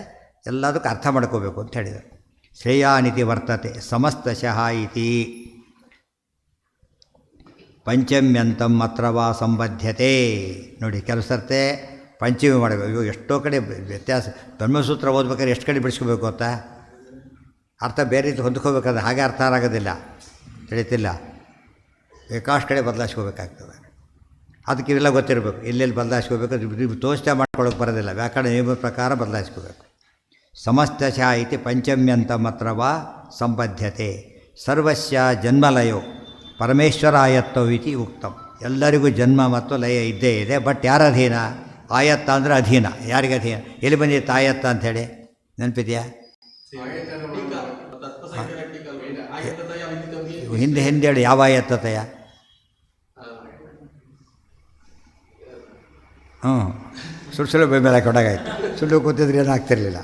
ಎಲ್ಲದಕ್ಕೂ ಅರ್ಥ ಮಾಡ್ಕೋಬೇಕು ಅಂತ ಹೇಳಿದರು. ಶ್ರೇಯಾನಿತಿ ವರ್ತತೆ ಸಮಸ್ತಶಃ ಇತಿ ಪಂಚಮ್ಯಂತಂ ಅತ್ರವಾ ಸಂಬದ್ಧತೆ. ನೋಡಿ ಕೆಲವು ಸರ್ತೆ ಪಂಚಮಿ ಮಾಡಬೇಕು. ಇವಾಗ ಎಷ್ಟೋ ಕಡೆ ವ್ಯತ್ಯಾಸ. ಬ್ರಹ್ಮಸೂತ್ರ ಓದ್ಬೇಕಾದ್ರೆ ಎಷ್ಟು ಕಡೆ ಬಿಡಿಸ್ಕೋಬೇಕು ಗೊತ್ತಾ? ಅರ್ಥ ಬೇರೆ ರೀತಿ ಹೊಂದ್ಕೋಬೇಕಾದ್ರೆ ಹಾಗೆ ಅರ್ಥ ಆಗೋದಿಲ್ಲ, ತಿಳಿತಿಲ್ಲ. ಬೇಕಾಷ್ಟು ಕಡೆ ಬದಲಾಯಿಸ್ಕೋಬೇಕಾಗ್ತದೆ. ಅದಕ್ಕೆ ಇವೆಲ್ಲ ಗೊತ್ತಿರಬೇಕು, ಎಲ್ಲೆಲ್ಲಿ ಬದಲಾಯಿಸ್ಕೋಬೇಕು. ನೀವು ತೋಚನೆ ಮಾಡ್ಕೊಳ್ಳೋಕೆ ಬರೋದಿಲ್ಲ, ವ್ಯಾಕರಣ ನಿಯಮದ ಪ್ರಕಾರ ಬದಲಾಯಿಸ್ಕೋಬೇಕು. ಸಮಸ್ತಶಃ ಇತಿ ಪಂಚಮ್ಯಂತಮತ್ರವಾ ಸಂಬದ್ಧತೆ. ಸರ್ವಸ್ಯ ಜನ್ಮಲಯೋ ಪರಮೇಶ್ವರಾಯತ್ತೋ ಇತಿ ಉಕ್ತಂ. ಎಲ್ಲರಿಗೂ ಜನ್ಮ ಮತ್ತು ಲಯ ಇದ್ದೇ ಇದೆ. ಬಟ್ ಯಾರ ಅಧೀನ? ಆಯತ್ತ ಅಂದರೆ ಅಧೀನ. ಯಾರಿಗೆ ಅಧೀನ? ಎಲ್ಲಿ ಬಂದಿತ್ತು ಆಯತ್ತ ಅಂಥೇಳಿ ನೆನಪಿದೆಯಾ? ಹಿಂದೆ ಹೇಳಿ ಯಾವ ಆಯತ್ತತೆಯ? ಸುಳ್ಳು ಬೈ ಮೇಲೆ ಕೊಡಗಾಯ್ತು. ಸುಳ್ಳು ಕೂತಿದ್ರೆ ಏನಾಗ್ತಿರ್ಲಿಲ್ಲ.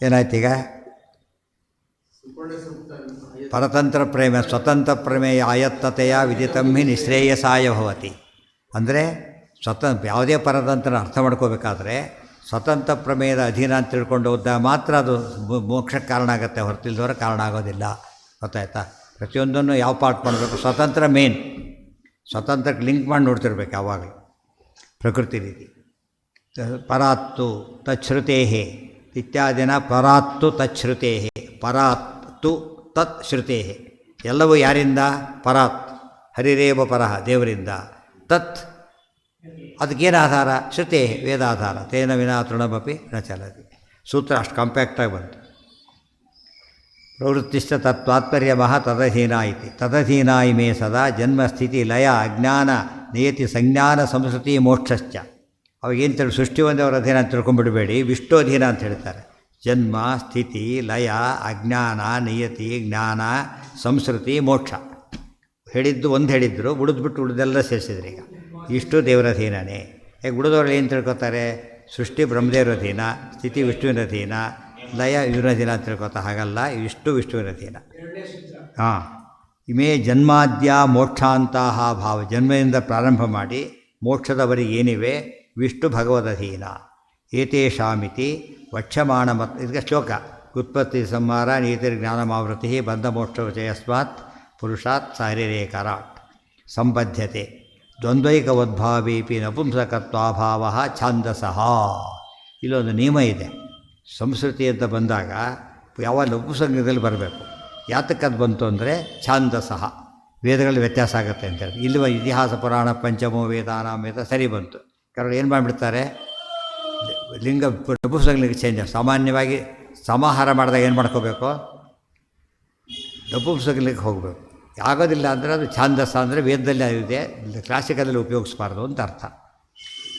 ಏನಾಯ್ತು ಈಗ? ಪರತಂತ್ರ ಪ್ರೇಮ ಸ್ವತಂತ್ರ ಪ್ರಮೇಯ ಆಯತ್ತತೆಯ ವಿದಿತಂ ಹಿ ನಿಶ್ರೇಯಸಾಯ ಭವತಿ. ಅಂದರೆ ಯಾವುದೇ ಪರತಂತ್ರ ಅರ್ಥ ಮಾಡ್ಕೋಬೇಕಾದ್ರೆ ಸ್ವತಂತ್ರ ಪ್ರಮೇಯದ ಅಧೀನ ಅಂತ ತಿಳ್ಕೊಂಡು ಹೋದಾಗ ಮಾತ್ರ ಅದು ಮೋಕ್ಷಕ್ಕೆ ಕಾರಣ ಆಗುತ್ತೆ, ಹೊರತಿಲ್ದವರ ಕಾರಣ ಆಗೋದಿಲ್ಲ. ಗೊತ್ತಾಯ್ತಾ? ಪ್ರತಿಯೊಂದನ್ನು ಯಾವ ಪಾರ್ಟ್ ಮಾಡಬೇಕು? ಸ್ವತಂತ್ರ ಮೇನ್. ಸ್ವತಂತ್ರಕ್ಕೆ ಲಿಂಕ್ ಮಾಡಿ ನೋಡ್ತಿರ್ಬೇಕು ಯಾವಾಗಲೂ, ಪ್ರಕೃತಿ ರೀತಿ. ಪರಾತ್ತು ತಚ್ಛ್ರುತೇ ಇತ್ಯಾದಿನ ಪರಾತ್ತು ತಚ್ಛ್ರುತೇ. ಪರಾತ್ತು ತತ್ ಶ್ರುತೇ. ಎಲ್ಲವೂ ಯಾರಿಂದ? ಪರಾತ್ ಹರಿರೇವ ಪರಃ, ದೇವರಿಂದ. ತತ್ ಅದಕ್ಕೇನು ಆಧಾರ? ಶ್ರುತೇ, ವೇದಾಧಾರ. ತೇನ ವಿನಾ ತೃಣಮಪಿ ನ ಚಲತಿ. ಸೂತ್ರ ಅಷ್ಟು ಕಾಂಪ್ಯಾಕ್ಟಾಗಿ ಬಂತು. ಪ್ರವೃತ್ತಿಶ್ಚ ತತ್ವಾತ್ಪರ್ಯಮಃ ತದಧೀನ ಇತಿ. ತದಧೀನ ಇಮೇ ಸದಾ ಜನ್ಮ ಸ್ಥಿತಿ ಲಯ ಅಜ್ಞಾನ ನಿಯತಿ ಸಂಜ್ಞಾನ ಸಂಸ್ಕೃತಿ ಮೋಕ್ಷಶ್ಚ. ಅವಾಗೇನು ತಿಳಿ ಸೃಷ್ಟಿ ಒಂದವರ ಅಧೀನ ಅಂತ ತಿಳ್ಕೊಂಡ್ಬಿಡಬೇಡಿ, ವಿಷ್ಣು ಅಧೀನ ಅಂತ ಹೇಳ್ತಾರೆ. ಜನ್ಮ ಸ್ಥಿತಿ ಲಯ ಅಜ್ಞಾನ ನಿಯತಿ ಜ್ಞಾನ ಸಂಸ್ಕೃತಿ ಮೋಕ್ಷ ಹೇಳಿದ್ದು ಒಂದು ಹೇಳಿದ್ರು, ಉಳಿದ್ಬಿಟ್ಟು ಉಳಿದೆಲ್ಲ ಸೇರಿಸಿದ್ರು. ಈಗ ಇಷ್ಟು ದೇವರ ಅಧೀನನೇ. ಈಗ ಉಳಿದವ್ರು ಏನು ತಿಳ್ಕೊತಾರೆ? ಸೃಷ್ಟಿ ಬ್ರಹ್ಮದೇವರ ಅಧೀನ, ಸ್ಥಿತಿ ವಿಷ್ಣುವಿನ ಅಧೀನ, ಲಯ ಇವರ ಅಧೀನ ಅಂತ ತಿಳ್ಕೊತಾ. ಹಾಗಲ್ಲ, ಇಷ್ಟು ವಿಷ್ಣುವಿನ ಅಧೀನ. ಹಾಂ, ಇಮೇ ಜನ್ಮಾದ್ಯ ಮೋಕ್ಷಾಂತಹ ಭಾವ. ಜನ್ಮದಿಂದ ಪ್ರಾರಂಭ ಮಾಡಿ ಮೋಕ್ಷದವರಿಗೆ ಏನಿವೆ ವಿಷ್ಣು ಭಗವದಧೀನ. ಏತೇಷಾಮಿತಿ ವಕ್ಷ್ಯಮಾಣ. ಮತ್ತು ಇದಕ್ಕೆ ಶ್ಲೋಕ. ಉತ್ಪತ್ತಿ ಸಂಹಾರ ನೀತಿರ್ಜ್ಞಾನಮಾವೃತಿ ಬಂಧಮೋಕ್ಷ ವಿಷಯಸ್ಮಾತ್ ಪುರುಷಾತ್ ಶಾರೀರೇಕರಾಟ್ ಸಂಬದ್ಧತೆ. ದ್ವಂದ್ವೈಕವದ್ಭಾವೇಪಿ ನಪುಂಸಕತ್ವಾಭಾವ ಛಾಂದಸಃ. ಇಲ್ಲೊಂದು ನಿಯಮ ಇದೆ. ಸಂಸ್ಕೃತಿ ಅಂತ ಬಂದಾಗ ಯಾವ ನಪುಂಸಕದಲ್ಲಿ ಬರಬೇಕು. ಯಾತಕ್ಕದು ಬಂತು ಅಂದರೆ ಛಾಂದಸಃ, ವೇದಗಳಲ್ಲಿ ವ್ಯತ್ಯಾಸ ಆಗುತ್ತೆ ಅಂತೇಳಿ. ಇಲ್ಲವ ಇತಿಹಾಸ ಪುರಾಣ ಪಂಚಮೋ ವೇದಾನಾಂ ವೇದ ಸರಿ ಬಂತು. ಕಾರಣ ಏನು ಮಾಡಿಬಿಡ್ತಾರೆ, ಲಿಂಗ ನಪುಂಸಕಲಿಂಗ ಚೇಂಜ್. ಸಾಮಾನ್ಯವಾಗಿ ಸಮಾಹಾರ ಮಾಡಿದಾಗ ಏನು ಮಾಡ್ಕೋಬೇಕು? ನಪುಂಸಕಲಿಂಗಕ್ಕೆ ಹೋಗಬೇಕು. ಆಗೋದಿಲ್ಲ ಅಂದರೆ ಅದು ಛಾಂದಸ ಅಂದರೆ ವೇದದಲ್ಲಿ ಇದೆ, ಕ್ಲಾಸಿಕದಲ್ಲಿ ಉಪಯೋಗಿಸಬಾರ್ದು ಅಂತ ಅರ್ಥ.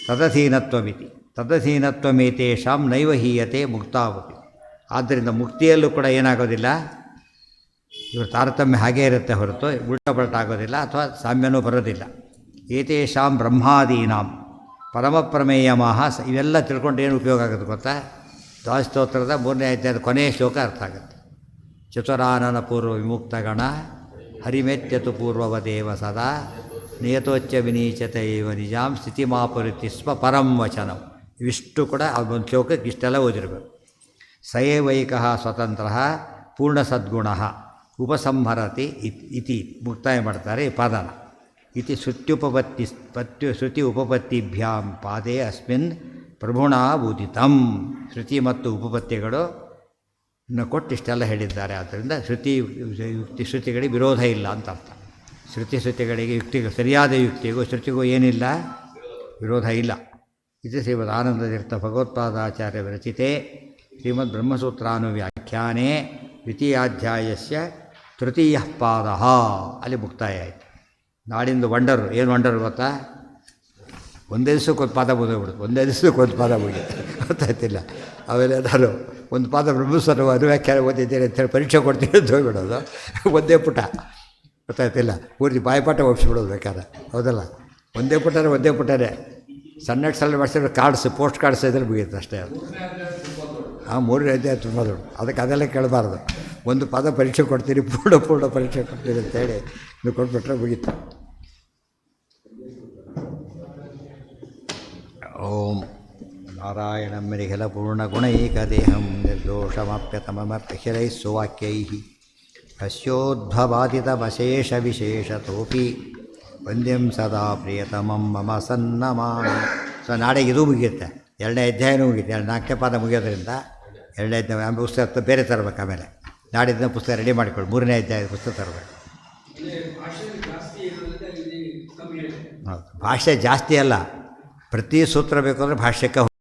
ತದಧೀನತ್ವಮಿತಿ. ತದಧೀನತ್ವಮೇತೇಷಾಂ ನೈವ ಹೀಯತೆ ಮುಕ್ತಾವತಿ. ಆದ್ದರಿಂದ ಮುಕ್ತಿಯಲ್ಲೂ ಕೂಡ ಏನಾಗೋದಿಲ್ಲ, ಇವರು ತಾರತಮ್ಯ ಹಾಗೇ ಇರುತ್ತೆ ಹೊರತು ಉಲ್ಟಾ ಪಲ್ಟಾ ಆಗೋದಿಲ್ಲ, ಅಥವಾ ಸಾಮ್ಯನೂ ಬರೋದಿಲ್ಲ. ಏತೇಷಾಂ ಬ್ರಹ್ಮಾದೀನಾಂ ಪರಮಪ್ರಮೇಯ ಮಹಾ. ಇವೆಲ್ಲ ತಿಳ್ಕೊಂಡು ಏನು ಉಪಯೋಗ ಆಗುತ್ತೆ ಗೊತ್ತಾ? ದ್ವಾದಶೋತ್ತರದ 3ನೇ ಅಧ್ಯಾಯದ ಕೊನೆಯ ಶ್ಲೋಕ ಅರ್ಥ ಆಗುತ್ತೆ. ಚತುರಾನನ ಪೂರ್ವ ವಿಮುಕ್ತಗಣ ಹರಿಮೆತ್ಯತು ಪೂರ್ವವದೇವ ಸದಾ ನಿಯತೋಚ್ಚ ವಿನೀಚತೆ ಇವ ನಿಜಾಂ ಸ್ಥಿತಿಮಾಪುರಿತಿ ಸ್ವ ಪರಂ ವಚನಂ. ಇವಿಷ್ಟು ಕೂಡ ಆ ಒಂದು ಶ್ಲೋಕಕ್ಕೆ ಇಷ್ಟೆಲ್ಲ ಓದಿರಬೇಕು. ಸಯೇವೈಕಃ ಸ್ವತಂತ್ರ ಪೂರ್ಣ ಸದ್ಗುಣ ಉಪಸಂಹರತಿ ಇತಿ ಮುಕ್ತಾಯ ಮಾಡ್ತಾರೆ ಈ ಪಾದನ. ಇತಿ ಶ್ರುತಿ ಉಪಪತ್ತಿಭ್ಯಾಂ ಪಾದೇ ಅಸ್ಮಿನ್ ಪ್ರಭುಣ ಊದಿತಂ. ಶ್ರುತಿ ಮತ್ತು ಉಪಪತ್ತಿಗಳು ಕೊಟ್ಟು ಇಷ್ಟೆಲ್ಲ ಹೇಳಿದ್ದಾರೆ. ಆದ್ದರಿಂದ ಶ್ರುತಿಗಳಿಗೆ ವಿರೋಧ ಇಲ್ಲ ಅಂತ ಅರ್ಥ. ಶ್ರುತಿಗಳಿಗೆ ಯುಕ್ತಿಗೂ ಸರಿಯಾದ ಯುಕ್ತಿಗೂ ಶ್ರುತಿಗೂ ಏನಿಲ್ಲ, ವಿರೋಧ ಇಲ್ಲ. ಇದು ಶ್ರೀಮದ್ ಆನಂದತೀರ್ಥ ಭಗವತ್ಪಾದಾಚಾರ್ಯ ವಿರಚಿತೆ ಶ್ರೀಮದ್ ಬ್ರಹ್ಮಸೂತ್ರಾನುವ್ಯಾಖ್ಯಾನೆ ದ್ವಿತೀಯಾಧ್ಯಾಯಸ್ಯ ತೃತೀಯ ಪಾದ. ಅಲ್ಲಿ ಮುಕ್ತಾಯ ಆಯಿತು. ನಾಡಿಂದು ವಂಡರು. ಏನು ವಂಡರು ಗೊತ್ತಾ? ಒಂದೇ ದಿವಸಕ್ಕೆ ಒಂದು ಪಾದ ಮುಗಿದೋಗ್ಬಿಡುತ್ತೆ. ಒಂದೇ ದಿವಸಕ್ಕೆ ಒಂದು ಪಾದ ಮುಗಿಯುತ್ತೆ, ಗೊತ್ತಾಯ್ತಿಲ್ಲ. ಆಮೇಲೆ ನಾನು ಒಂದು ಪಾದ ಬ್ರಹ್ಮಸೂತ್ರ ಅನುವ್ಯಾಖ್ಯಾನ ಓದಿದ್ದೇನೆ ಅಂತೇಳಿ ಪರೀಕ್ಷೆ ಕೊಡ್ತೀನಿ ಅಂತ ಹೋಗ್ಬಿಡೋದು. ಒಂದೇ ಪುಟ, ಗೊತ್ತಾಯ್ತಿಲ್ಲ. ಪೂರ್ತಿ ಬಾಯಿಪಾಠ ಒಪ್ಪಿಸ್ಬಿಡೋದು ಬೇಕಾದ್ರೆ, ಹೌದಲ್ಲ. ಒಂದೇ ಪುಟನೇ ಸಣ್ಣ ಮಾಡಿಸಿದ್ರೆ ಕಾರ್ಡ್ಸ್, ಪೋಸ್ಟ್ ಕಾರ್ಡ್ಸ್ ಇದ್ರಲ್ಲಿ ಮುಗಿಯುತ್ತೆ ಅಷ್ಟೇ. ಅದು 3ನೇ ಅಧ್ಯಾಯ ತುಂಬ ದೊಡ್ಡ. ಅದಕ್ಕೆ ಅದೆಲ್ಲ ಕೇಳಬಾರ್ದು. ಒಂದು ಪದ ಪರೀಕ್ಷೆ ಕೊಡ್ತೀನಿ, ಪೂರ್ಣ ಪರೀಕ್ಷೆ ಕೊಡ್ತೀನಿ ಅಂತೇಳಿ ನೀವು ಕೊಟ್ಬಿಟ್ರೆ ಮುಗೀತು. ಓಂ ನಾರಾಯಣಂ ನಿಖಿಲಪೂರ್ಣಗುಣೈಕದೇಹಂ ನಿರ್ದೋಷಮಾಪ್ಯತಮಮರ್ಪಿರೈಃ ಸುವಾಕ್ಯೈಃ ಹಸ್ಯೋದ್ಭವಾದಿತಮಶೇಷವಿಶೇಷತೋಪಿ ವಂದ್ಯಂ ಸದಾ ಪ್ರಿಯತಮಂ ಮಮ ಸನ್ನಮಾಮಿ. ಸೊ ನಾಳೆಗೆ ಇದು ಮುಗಿಯುತ್ತೆ, 2ನೇ ಅಧ್ಯಾಯನೂ ಮುಗಿಯುತ್ತೆ. 4ನೇ ಪಾದ ಮುಗಿಯೋದ್ರಿಂದ 2ನೇ ಅಧ್ಯಾಯ ಆಮೇಲೆ ಪುಸ್ತಕ ಬೇರೆ ತರಬೇಕು. ಆಮೇಲೆ ನಾಡಿದ್ದ ಪುಸ್ತಕ ರೆಡಿ ಮಾಡಿಕೊಳ್ಳಿ, 3ನೇ ಅಧ್ಯಾಯದ ಪುಸ್ತಕ ತರಬೇಕು. ಹೌದು, ಭಾಷೆ ಜಾಸ್ತಿ ಅಲ್ಲ, ಪ್ರತಿ ಸೂತ್ರ ಬೇಕು ಅಂದರೆ ಭಾಷ್ಯಕ್ಕೆ